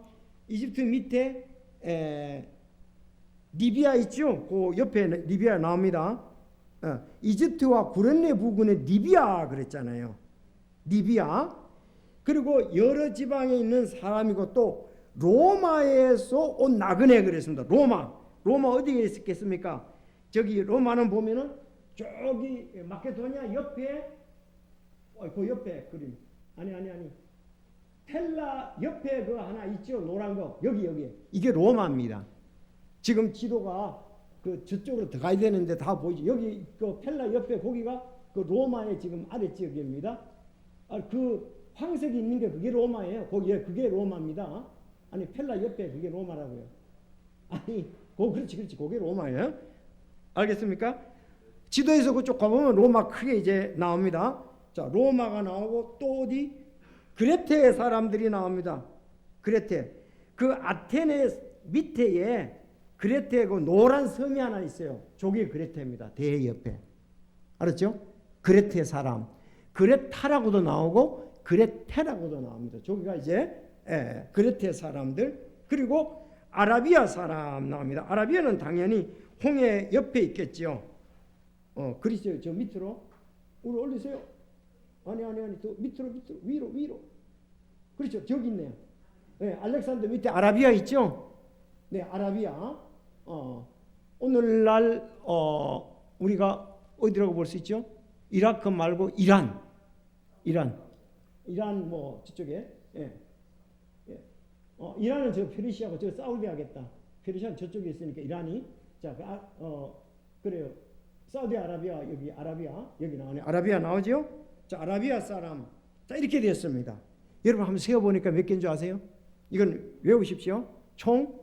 이집트 밑에 리비아 있죠. 그 옆에 리비아 나옵니다. 이집트와 구레네 부근의 리비아 그랬잖아요. 리비아. 그리고 여러 지방에 있는 사람이고 또 로마에서 온 나그네 그랬습니다. 로마 어디에 있겠습니까? 저기 로마는 보면은 저기 마케도니아 옆에 그 옆에 그림 아니 텔라 옆에 그 하나 있죠. 노란 거 여기 이게 로마입니다. 지금 지도가 그 저쪽으로 들어가야 되는데 다 보이죠. 여기 그 텔라 옆에 거기가 그 로마의 지금 아래지역입니다. 그 황색이 있는 게 그게 로마예요. 거기에 그게 로마입니다. 아니 펠라 옆에 그게 로마라고요. 아니 그렇지 그게 로마예요. 알겠습니까? 지도에서 그쪽 가보면 로마 크게 이제 나옵니다. 자, 로마가 나오고 또 어디? 그레테 사람들이 나옵니다. 그레테. 그 아테네 밑에에 그레테 그 노란 섬이 하나 있어요. 저게 그레테입니다. 대 옆에. 알았죠? 그레테 사람. 그레타라고도 나오고 그레테라고도 나옵니다. 저기가 이제 그레테 사람들. 그리고 아라비아 사람 나옵니다. 아라비아는 당연히 홍해 옆에 있겠죠. 그리스 저 밑으로 올리세요. 아니 또 밑으로 위로. 그렇죠. 저기 있네요. 네, 알렉산더 밑에 아라비아 있죠? 네, 아라비아. 오늘날 우리가 어디라고 볼 수 있죠? 이라크 말고 이란 뭐 저쪽에. 예. 예. 이란은 저 페르시아고 저 사우디아겠다. 페르시아는 저쪽에 있으니까 이란이. 자, 그래요. 사우디아라비아 여기 아라비아 여기 나오네. 아라비아 나오죠? 자, 아라비아 사람. 자, 이렇게 되었습니다. 여러분 한번 세어 보니까 몇 개인 줄 아세요? 이건 외우십시오. 총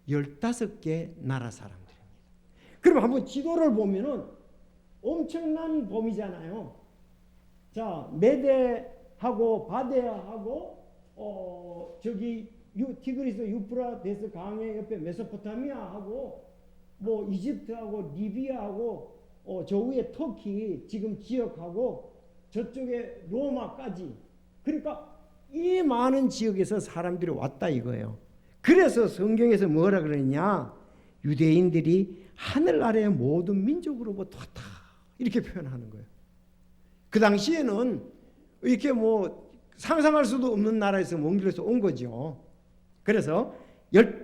15개 나라 사람들입니다. 그럼 한번 지도를 보면은 엄청난 범위잖아요. 자, 메데하고 바데하고 저기 티그리스 유프라데스 강의 옆에 메소포타미아하고 뭐 이집트하고 리비아하고 저 위에 터키 지금 지역하고 저쪽에 로마까지. 그러니까 이 많은 지역에서 사람들이 왔다 이거예요. 그래서 성경에서 뭐라 그러냐? 유대인들이 하늘 아래의 모든 민족으로부터 왔다 이렇게 표현하는 거예요. 그 당시에는 이렇게 뭐 상상할 수도 없는 나라에서 먼 길에서 온 거죠. 그래서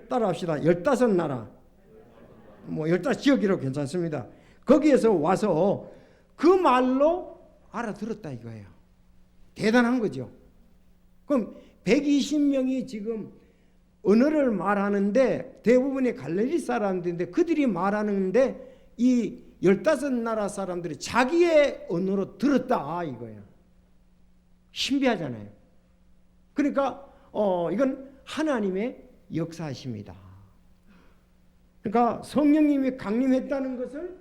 따라합시다. 15나라 뭐 15지역이라고 괜찮습니다. 거기에서 와서 그 말로 알아들었다 이거예요. 대단한 거죠. 그럼 120명이 지금 언어를 말하는데 대부분이 갈릴리 사람들인데 그들이 말하는데 이 15나라 사람들이 자기의 언어로 들었다 이거예요. 신비하잖아요. 그러니까 이건 하나님의 역사이십니다. 그러니까 성령님이 강림했다는 것을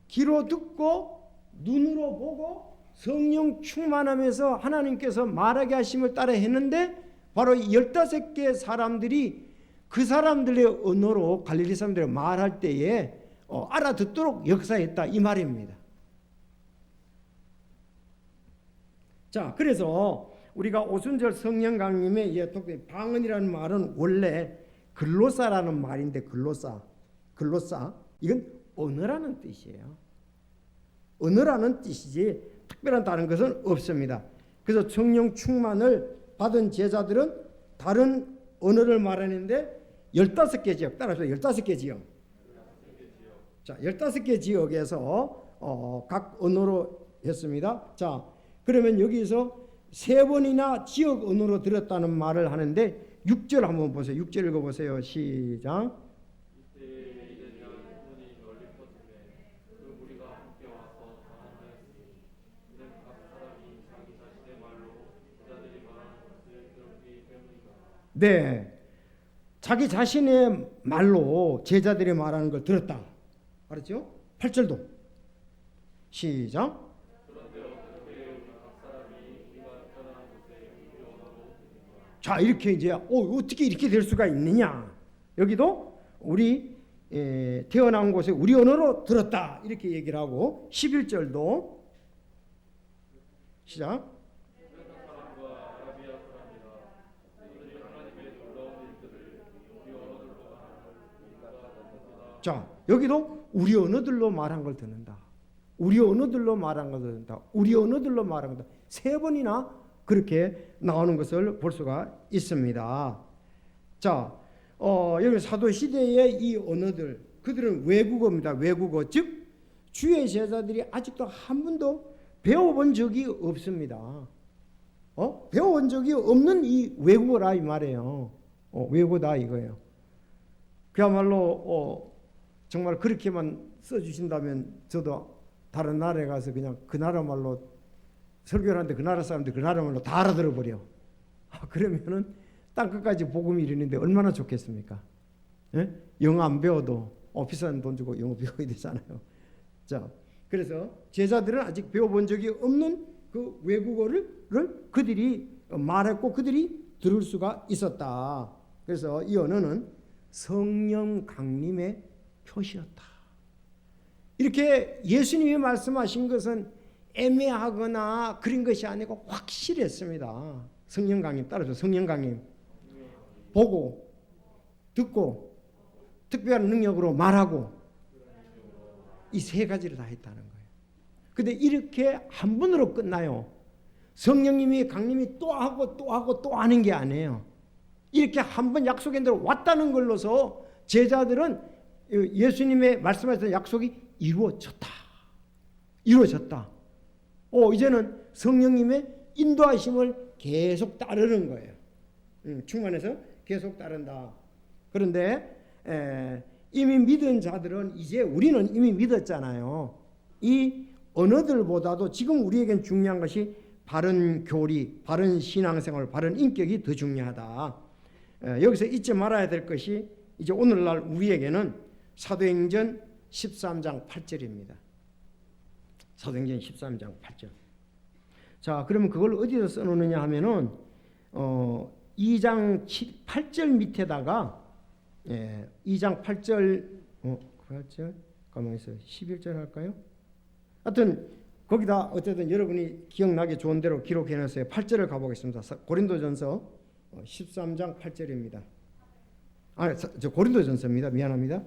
귀로 듣고 눈으로 보고 성령 충만하면서 하나님께서 말하게 하심을 따라 했는데 바로 이 15개 사람들이 그 사람들의 언어로 갈릴리 사람들이 말할 때에 알아듣도록 역사했다 이 말입니다. 자, 그래서 우리가 오순절 성령 강림의 방언이라는 말은 원래 글로사라는 말인데 글로사 이건 언어라는 뜻이에요. 언어라는 뜻이지 특별한 다른 것은 없습니다. 그래서 성령 충만을 받은 제자들은 다른 언어를 말하는데 15개 지역 따라서 15개 지역. 자, 15개 지역에서 각 언어로 했습니다. 자, 그러면 여기서 3번이나 지역 언어로 들었다는 말을 하는데 6절 한번 보세요. 6절 읽어보세요. 시작. 네, 자기 자신의 말로 제자들이 말하는 걸 들었다. 알았죠? 8절도 시작. 자, 이렇게 이제 어떻게 이렇게 될 수가 있느냐? 여기도 우리 태어난 곳에 우리 언어로 들었다 이렇게 얘기를 하고 11절도 시작. 자, 여기도 우리 언어들로 말한 걸 듣는다. 우리 언어들로 말한 걸 듣는다. 우리 언어들로 말한 거다. 3번이나 그렇게 나오는 것을 볼 수가 있습니다. 자, 여기 사도 시대의 이 언어들, 그들은 외국어입니다. 외국어, 즉 주의 제자들이 아직도 한 번도 배워본 적이 없습니다. 배워본 적이 없는 이 외국어라 이 말이에요. 외국어다 이거예요. 그야말로 정말 그렇게만 써주신다면 저도 다른 나라에 가서 그냥 그 나라 말로 설교를 하는데 그 나라 사람들 그 나라 말로 다 알아들어 버려. 그러면은 땅끝까지 복음이 이르는데 얼마나 좋겠습니까? 예? 영어 안 배워도 비싼 돈 주고 영어 배워야 되잖아요. 자, 그래서 제자들은 아직 배워본 적이 없는 그 외국어를 그들이 말했고 그들이 들을 수가 있었다. 그래서 이 언어는 성령 강림의 표시였다. 이렇게 예수님이 말씀하신 것은 애매하거나 그런 것이 아니고 확실했습니다. 성령 강림 따라서 성령 강림 보고 듣고 특별한 능력으로 말하고 이 3가지를 다 했다는 거예요. 근데 이렇게 한 번으로 끝나요. 성령님이 강림이 또 하고 또 하고 또 하는 게 아니에요. 이렇게 한번 약속한 대로 왔다는 걸로서 제자들은 예수님의 말씀하셨던 약속이 이루어졌다. 이루어졌다. 이제는 성령님의 인도하심을 계속 따르는 거예요. 충만해서 계속 따른다. 그런데 이미 믿은 자들은 이제 우리는 이미 믿었잖아요. 이 언어들보다도 지금 우리에겐 중요한 것이 바른 교리, 바른 신앙생활, 바른 인격이 더 중요하다. 여기서 잊지 말아야 될 것이 이제 오늘날 우리에게는 사도행전 13장 8절입니다. 사도행전 13장 8절. 자, 그러면 그걸 어디서 써놓느냐 하면은 2장 8절 밑에다가 2장 8절 8절 가만히 있어요. 11절 할까요? 하여튼 거기다 어쨌든 여러분이 기억나게 좋은 대로 기록해놨어요. 8절을 가보겠습니다. 고린도전서 13장 8절입니다. 저 고린도전서입니다. 미안합니다.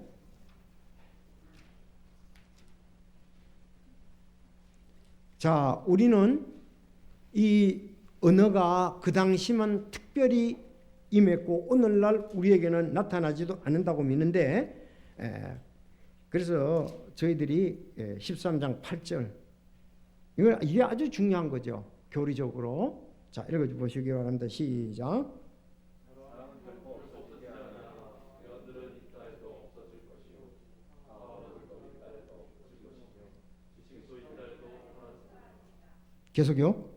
자, 우리는 이 언어가 그 당시만 특별히 임했고 오늘날 우리에게는 나타나지도 않는다고 믿는데, 그래서 저희들이 13장 8절 이게 아주 중요한 거죠. 교리적으로. 자, 읽어보시기 바랍니다. 시작. 계속요.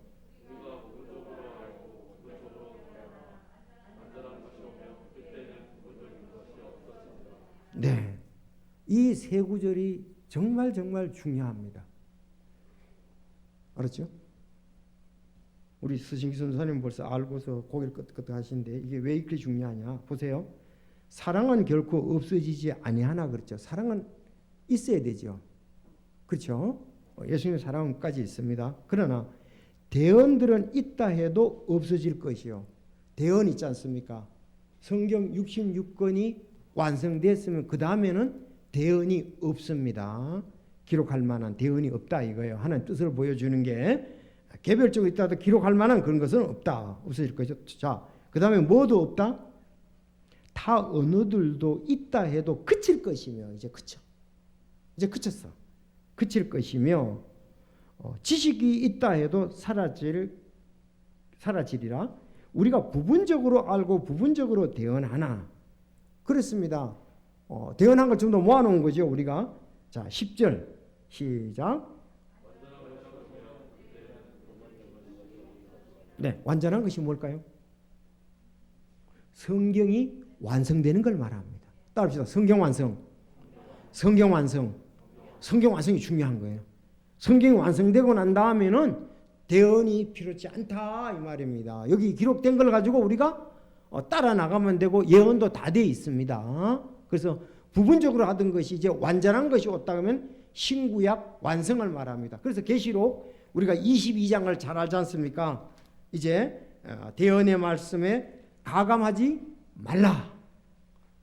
네, 이 세 구절이 정말 중요합니다. 알았죠? 우리 스승기 선생님 벌써 알고서 고개를 끄덕끄덕 하시는데 이게 왜 이렇게 중요하냐? 보세요. 사랑은 결코 없어지지 아니하나 그랬죠. 사랑은 있어야 되죠. 그렇죠? 예수님의 사랑까지 있습니다. 그러나 대언들은 있다 해도 없어질 것이요. 대언 있지 않습니까? 성경 66권이 완성됐으면 그 다음에는 대언이 없습니다. 기록할 만한 대언이 없다 이거예요. 하나님 뜻을 보여주는 게 개별적으로 있다도 기록할 만한 그런 것은 없다. 없어질 것이죠. 자, 그 다음에 뭐도 없다? 타 언어들도 있다 해도 그칠 것이며 이제 그쳐. 이제 그쳤어. 그칠 것이며 지식이 있다 해도 사라지리라. 우리가 부분적으로 알고 부분적으로 대언하나. 그렇습니다. 대언한 걸 좀 더 모아놓은 거죠 우리가. 자, 10절 시작. 네, 완전한 것이 뭘까요? 성경이 완성되는 걸 말합니다. 따라합시다. 성경 완성. 성경 완성. 성경 완성이 중요한 거예요. 성경이 완성되고 난 다음에는 대언이 필요치 않다 이 말입니다. 여기 기록된 걸 가지고 우리가 따라 나가면 되고 예언도 다 돼 있습니다. 그래서 부분적으로 하던 것이 이제 완전한 것이 왔다 그러면 신구약 완성을 말합니다. 그래서 계시록 우리가 22장을 잘 알지 않습니까? 이제 대언의 말씀에 가감하지 말라.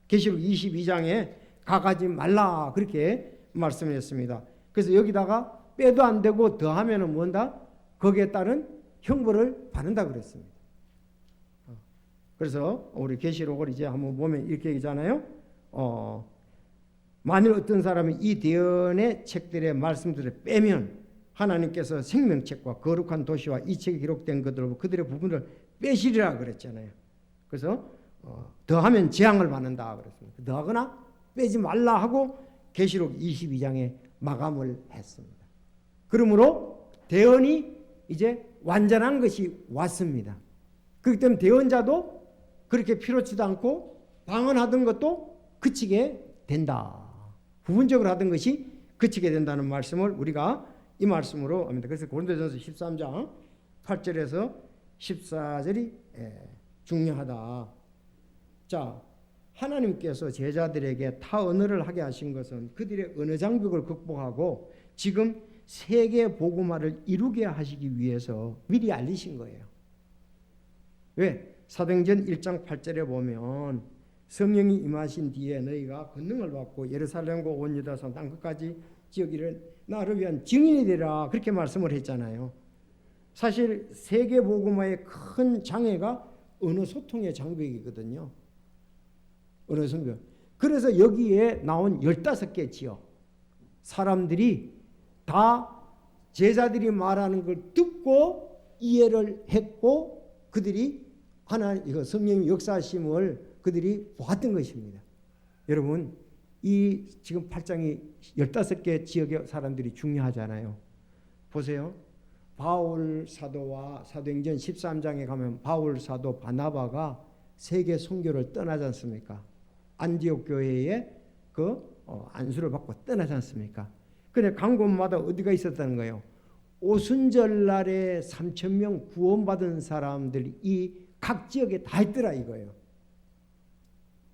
계시록 22장에 가감하지 말라 그렇게 말씀을 했습니다. 그래서 여기다가 빼도 안 되고 더하면은 뭔다? 거기에 따른 형벌을 받는다 그랬습니다. 그래서 우리 계시록을 이제 한번 보면 이렇게 얘기잖아요. 만일 어떤 사람이 이 대언의 책들의 말씀들을 빼면 하나님께서 생명책과 거룩한 도시와 이 책에 기록된 것들로 그들의 부분을 빼시리라 그랬잖아요. 그래서 더하면 재앙을 받는다 그랬습니다. 더하거나 빼지 말라 하고 계시록 22장에 마감을 했습니다. 그러므로 대언이 이제 완전한 것이 왔습니다. 그렇기 때문에 대언자도 그렇게 필요치도 않고 방언하던 것도 그치게 된다. 부분적으로 하던 것이 그치게 된다는 말씀을 우리가 이 말씀으로 합니다. 그래서 고린도전서 13장 8절에서 14절이 중요하다. 자, 하나님께서 제자들에게 타 언어를 하게 하신 것은 그들의 언어 장벽을 극복하고 지금 세계 복음화를 이루게 하시기 위해서 미리 알리신 거예요. 왜? 사도행전 1장 8절에 보면 성령이 임하신 뒤에 너희가 권능을 받고 예루살렘과 온 유다산 땅 끝까지 지역이를 나를 위한 증인이 되라 그렇게 말씀을 했잖아요. 사실 세계 복음화의 큰 장애가 언어 소통의 장벽이거든요. 언어 소통. 그래서 여기에 나온 15개 지역 사람들이 다 제자들이 말하는 걸 듣고 이해를 했고 그들이 하나님 성령의 역사심을 그들이 보았던 것입니다. 여러분 이 지금 8장이 15개 지역의 사람들이 중요하잖아요. 보세요. 바울 사도와 사도행전 13장에 가면 바울 사도 바나바가 세계 선교를 떠나지 않습니까? 안디옥 교회에 안수를 받고 떠나지 않습니까? 근데 간 곳마다 어디가 있었다는 거예요? 오순절날에 3,000명 구원받은 사람들이 이 각 지역에 다 있더라 이거예요.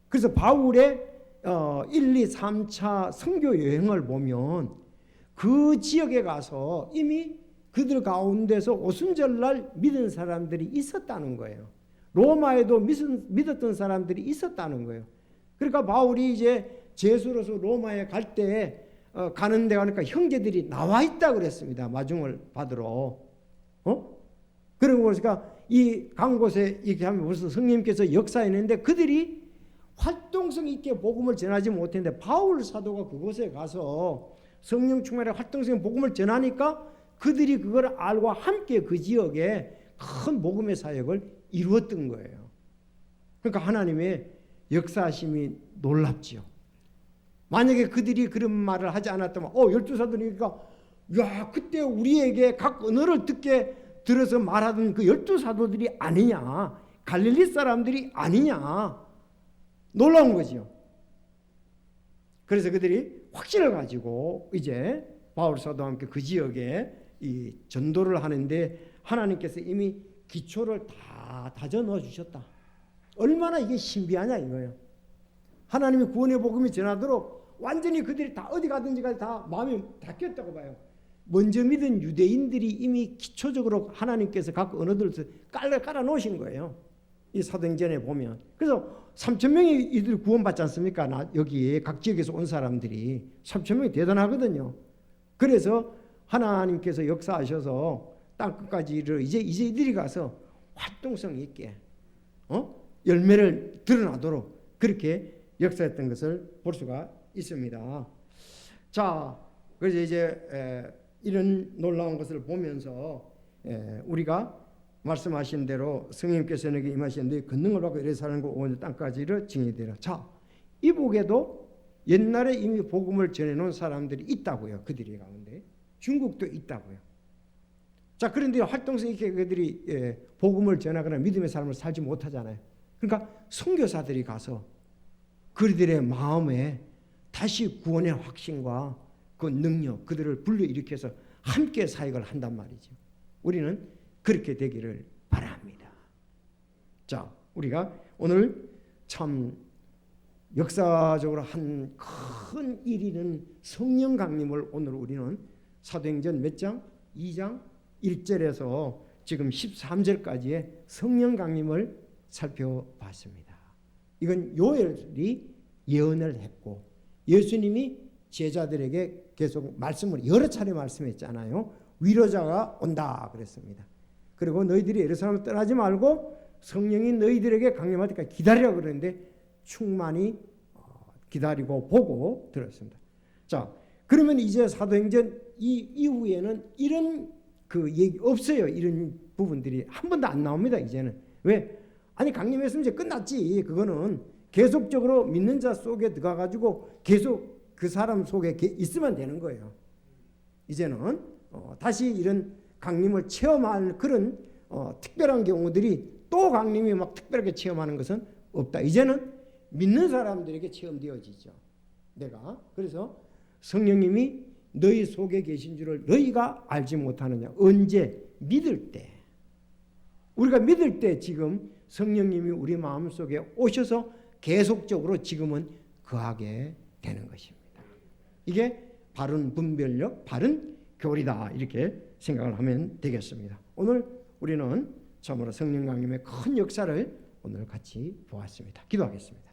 그래서 바울의 1, 2, 3차 선교 여행을 보면 그 지역에 가서 이미 그들 가운데서 오순절날 믿은 사람들이 있었다는 거예요. 로마에도 믿었던 사람들이 있었다는 거예요. 그러니까 바울이 이제 제수로서 로마에 갈 때 가는 데 가니까 형제들이 나와 있다 그랬습니다. 마중을 받으러. 그러고 보니까 이 간 곳에 이렇게 하면 벌써 성령님께서 역사했는데 그들이 활동성 있게 복음을 전하지 못했는데 바울 사도가 그곳에 가서 성령 충만의 활동성 복음을 전하니까 그들이 그걸 알고 함께 그 지역에 큰 복음의 사역을 이루었던 거예요. 그러니까 하나님의 역사심이 놀랍지요. 만약에 그들이 그런 말을 하지 않았다면 12사도니까 야 그때 우리에게 각 언어를 듣게 들어서 말하던 그 12사도들이 아니냐, 갈릴리 사람들이 아니냐, 놀라운 거지요. 그래서 그들이 확신을 가지고 이제 바울 사도와 함께 그 지역에 이 전도를 하는데 하나님께서 이미 기초를 다 다져 넣어 주셨다. 얼마나 이게 신비하냐 이거예요. 하나님이 구원의 복음이 전하도록 완전히 그들이 다 어디 가든지 다 마음이 닫혔다고 봐요. 먼저 믿은 유대인들이 이미 기초적으로 하나님께서 각 언어들을 깔아 놓으신 거예요. 이 사도행전에 보면. 그래서 3,000명이 이들 구원받지 않습니까? 여기에 각 지역에서 온 사람들이 3,000명이 대단하거든요. 그래서 하나님께서 역사하셔서 땅끝까지 이제 이들이 가서 활동성 있게 열매를 드러나도록 그렇게 역사했던 것을 볼 수가 있습니다. 자, 그래서 이제 이런 놀라운 것을 보면서 우리가 말씀하신 대로 성령님께서 내게 임하시는데 권능을 받고 이래 사는 거 온 땅까지를 증인되라. 자, 이북에도 옛날에 이미 복음을 전해놓은 사람들이 있다고요. 그들이 가운데 중국도 있다고요. 자, 그런데 활동성 있게 그들이 복음을 전하거나 믿음의 삶을 살지 못하잖아요. 그러니까 선교사들이 가서 그들의 마음에 다시 구원의 확신과 그 능력, 그들을 불러일으켜서 함께 사역을 한단 말이죠. 우리는 그렇게 되기를 바랍니다. 자, 우리가 오늘 참 역사적으로 한 큰 일이는 성령 강림을 오늘 우리는 사도행전 몇 장? 2장 1절에서 지금 13절까지의 성령 강림을 살펴봤습니다. 이건 요엘이 예언을 했고 예수님이 제자들에게 계속 말씀을 여러 차례 말씀했잖아요. 위로자가 온다 그랬습니다. 그리고 너희들이 예루살렘을 떠나지 말고 성령이 너희들에게 강림할 때까지 기다리라 그랬는데 충만히 기다리고 보고 들었습니다. 자, 그러면 이제 사도행전 이 이후에는 이런 그 얘기 없어요. 이런 부분들이 한 번도 안 나옵니다. 이제는 왜? 아니 강림했으면 이제 끝났지. 그거는 계속적으로 믿는 자 속에 들어가 가지고 계속 그 사람 속에 있으면 되는 거예요. 이제는 다시 이런 강림을 체험할 그런 특별한 경우들이 또 강림이 막 특별하게 체험하는 것은 없다. 이제는 믿는 사람들에게 체험되어지죠. 내가 그래서 성령님이 너희 속에 계신 줄을 너희가 알지 못하느냐. 언제? 믿을 때. 우리가 믿을 때 지금 성령님이 우리 마음속에 오셔서 계속적으로 지금은 거하게 되는 것입니다. 이게 바른 분별력, 바른 교리다 이렇게 생각을 하면 되겠습니다. 오늘 우리는 참으로 성령 강림의 큰 역사를 오늘 같이 보았습니다. 기도하겠습니다.